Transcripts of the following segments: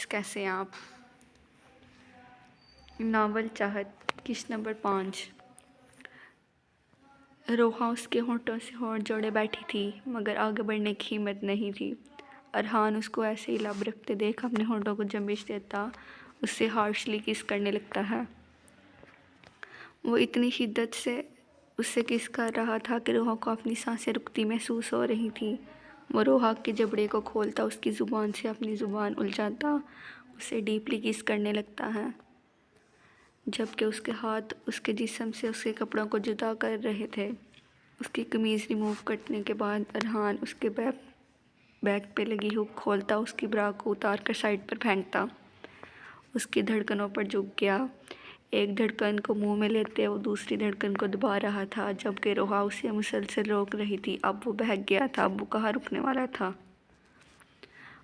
Friends, کیسے ہیں آپ؟ ناول چاہت قسط نمبر 5۔ روحا اس کے ہونٹوں سے ہونٹ جوڑے بیٹھی تھی، مگر آگے بڑھنے کی ہمت نہیں تھی۔ ارحان اس کو ایسے ہی لب رکھتے دیکھ اپنے ہونٹوں کو جنبش دیتا اس سے ہارشلی کس کرنے لگتا ہے۔ وہ اتنی شدت سے اس سے کس کر رہا تھا کہ روحا کو اپنی سانسیں رکتی محسوس ہو رہی تھی۔ وہ روحا کے جبڑے کو کھولتا، اس کی زبان سے اپنی زبان الجھاتا اسے ڈیپلی کس کرنے لگتا ہے، جبکہ اس کے ہاتھ اس کے جسم سے اس کے کپڑوں کو جدا کر رہے تھے۔ اس کی قمیض ریموو کرنے کے بعد ارحان اس کے بیک پہ لگی ہک کھولتا، اس کی برا کو اتار کر سائڈ پر پھینکتا۔ اس کی دھڑکنوں پر جھک گیا۔ ایک دھڑکن کو منہ میں لیتے وہ دوسری دھڑکن کو دبا رہا تھا، جبکہ روحا اسے مسلسل روک رہی تھی۔ اب وہ بہک گیا تھا، اب وہ کہاں رکنے والا تھا۔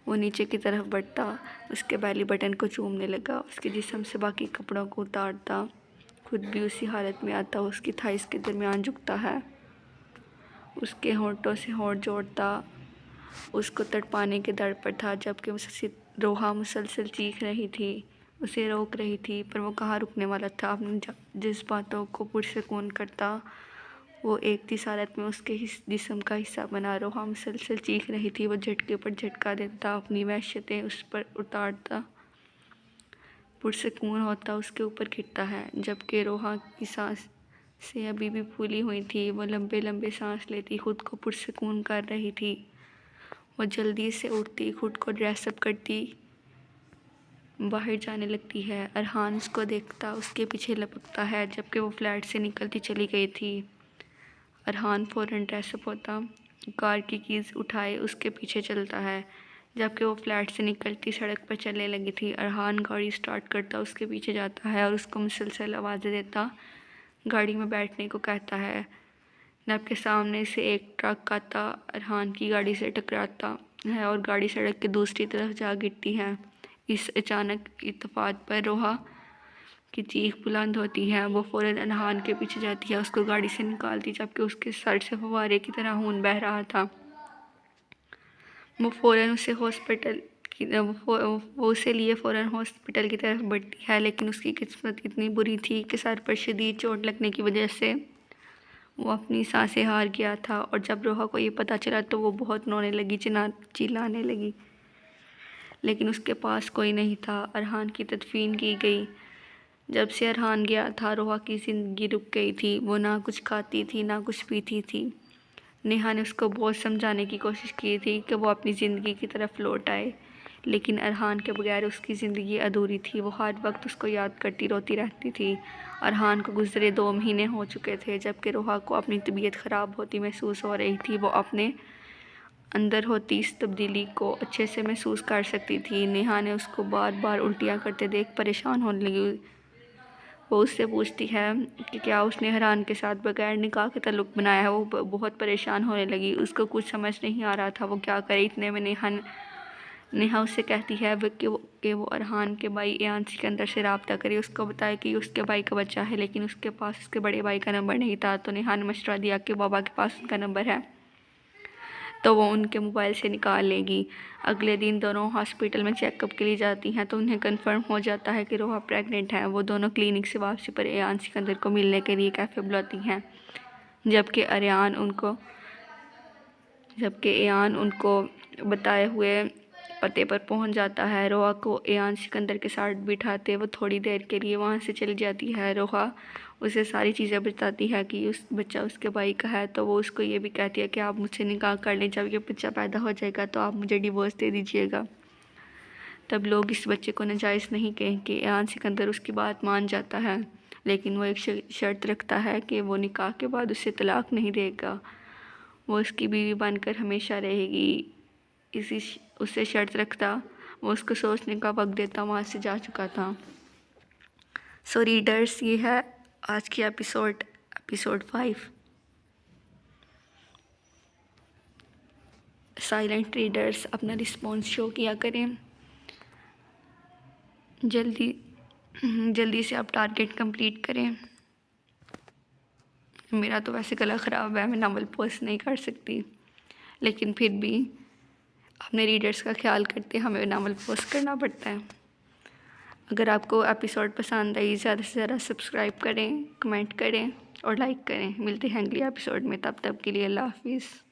وہ نیچے کی طرف بڑھتا، اس کے بیلی بٹن کو چومنے لگا، اس کے جسم سے باقی کپڑوں کو اتارتا، خود بھی اسی حالت میں آتا۔ اس کی تھائیز کے درمیان جھکتا ہے، اس کے ہونٹوں سے ہونٹ جوڑتا، اس کو تڑپانے کے در پر تھا، جبکہ روحا مسلسل چیخ رہی تھی، اسے روک رہی تھی، پر وہ کہاں رکنے والا تھا۔ اپنے جذباتوں کو پرسکون کرتا وہ ایک تیز حالت میں اس کے جسم کا حصہ بنا۔ روحا مسلسل چیخ رہی تھی، وہ جھٹکے پر جھٹکا دیتا، اپنی وحشتیں اس پر اتارتا، پرسکون ہوتا، اس کے اوپر گرتا ہے، جبکہ روحا کی سانسیں ابھی بھی پھولی ہوئی تھی۔ وہ لمبے لمبے سانس لیتی، خود کو پرسکون کر رہی تھی۔ وہ جلدی سے اٹھتی، خود کو ڈریس اپ کرتی باہر جانے لگتی ہے۔ ارحان اس کو دیکھتا اس کے پیچھے لپکتا ہے، جبکہ وہ فلیٹ سے نکلتی چلی گئی تھی۔ ارحان فوراً ڈریس اپ ہوتا، کار کی کیز اٹھائے اس کے پیچھے چلتا ہے، جبکہ وہ فلیٹ سے نکلتی سڑک پر چلنے لگی تھی۔ ارحان گاڑی سٹارٹ کرتا، اس کے پیچھے جاتا ہے اور اس کو مسلسل آوازیں دیتا گاڑی میں بیٹھنے کو کہتا ہے، جبکہ سامنے سے ایک ٹرک آتا ارحان کی گاڑی سے ٹکراتا ہے اور گاڑی سڑک کے دوسری طرف جا گرتی ہے۔ اس اچانک اتفاق پر روحا کی چیخ بلند ہوتی ہے۔ وہ فوراً ارحان کے پیچھے جاتی ہے، اس کو گاڑی سے نکالتی، جبکہ اس کے سر سے فوارے کی طرح خون بہہ رہا تھا۔ وہ اسے لیے فوراً ہاسپٹل کی طرف بڑھتی ہے، لیکن اس کی قسمت اتنی بری تھی کہ سر پر شدید چوٹ لگنے کی وجہ سے وہ اپنی سانسیں ہار گیا تھا، اور جب روحا کو یہ پتہ چلا تو وہ بہت رونے لگی، چلانے لگی، لیکن اس کے پاس کوئی نہیں تھا۔ ارحان کی تدفین کی گئی۔ جب سے ارحان گیا تھا، روحا کی زندگی رک گئی تھی۔ وہ نہ کچھ کھاتی تھی، نہ کچھ پیتی تھی۔ نیہا نے اس کو بہت سمجھانے کی کوشش کی تھی کہ وہ اپنی زندگی کی طرف لوٹ آئے، لیکن ارحان کے بغیر اس کی زندگی ادھوری تھی۔ وہ ہر وقت اس کو یاد کرتی روتی رہتی تھی۔ ارحان کو گزرے 2 مہینے ہو چکے تھے، جبکہ روحا کو اپنی طبیعت خراب ہوتی محسوس ہو رہی تھی۔ وہ اپنے اندر ہوتی اس تبدیلی کو اچھے سے محسوس کر سکتی تھی۔ نیہا نے اس کو بار بار الٹیاں کرتے دیکھ پریشان ہونے لگی۔ وہ اس سے پوچھتی ہے کہ کیا اس نے ارحان کے ساتھ بغیر نکاح کے تعلق بنایا ہے۔ وہ بہت پریشان ہونے لگی، اس کو کچھ سمجھ نہیں آ رہا تھا وہ کیا کرے۔ اتنے میں نیہا اس سے کہتی ہے کہ وہ ارحان کے بھائی ایان سکندر سے رابطہ کرے، اس کو بتائے کہ اس کے بھائی کا بچہ ہے، لیکن اس کے پاس اس کے بڑے بھائی کا نمبر نہیں تھا۔ تو نیہا نے مشورہ دیا کہ بابا کے پاس ان کا نمبر ہے تو وہ ان کے موبائل سے نکال لے گی۔ اگلے دن دونوں ہاسپٹل میں چیک اپ کے لیے جاتی ہیں تو انہیں کنفرم ہو جاتا ہے کہ روحا پریگننٹ ہے۔ وہ دونوں کلینک سے واپسی پر ایان سکندر کو ملنے کے لیے کیفے بلاتی ہیں، جبکہ ایان ان کو بتائے ہوئے پتے پر پہنچ جاتا ہے۔ روحا کو ایان سکندر کے ساتھ بٹھاتے وہ تھوڑی دیر کے لیے وہاں سے چلی جاتی ہے۔ روحا اسے ساری چیزیں بتاتی ہے کہ بچہ اس کے بھائی کا ہے، تو وہ اس کو یہ بھی کہتی ہے کہ آپ مجھ سے نکاح کر لیں، جب یہ بچہ پیدا ہو جائے گا تو آپ مجھے ڈیورس دے دیجیے گا۔ تب لوگ اس بچے کو ناجائز نہیں کہیں کہ ایان سکندر اس کی بات مان جاتا ہے، لیکن وہ ایک شرط رکھتا ہے کہ وہ نکاح کے بعد اسے طلاق نہیں دے گا، وہ اس کی بیوی بن کر ہمیشہ رہے گی۔ اسے شرط رکھتا، وہ اس کو سوچنے کا وقت دیتا، وہاں سے جا چکا تھا۔ سو ریڈرز، یہ ہے آج کی ایپیسوڈ 5۔ سائلنٹ ریڈرز اپنا رسپانس شو کیا کریں، جلدی سے آپ ٹارگیٹ کمپلیٹ کریں۔ میرا تو ویسے گلا خراب ہے، میں ناول پوسٹ نہیں کر سکتی، لیکن پھر بھی اپنے ریڈرز کا خیال کرتے ہمیں ناول پوسٹ کرنا پڑتا ہے۔ اگر آپ کو ایپیسوڈ پسند آئی زیادہ سے زیادہ سبسکرائب کریں، کمنٹ کریں اور لائک کریں۔ ملتے ہیں اگلی ایپیسوڈ میں، تب تک کے لیے اللہ حافظ۔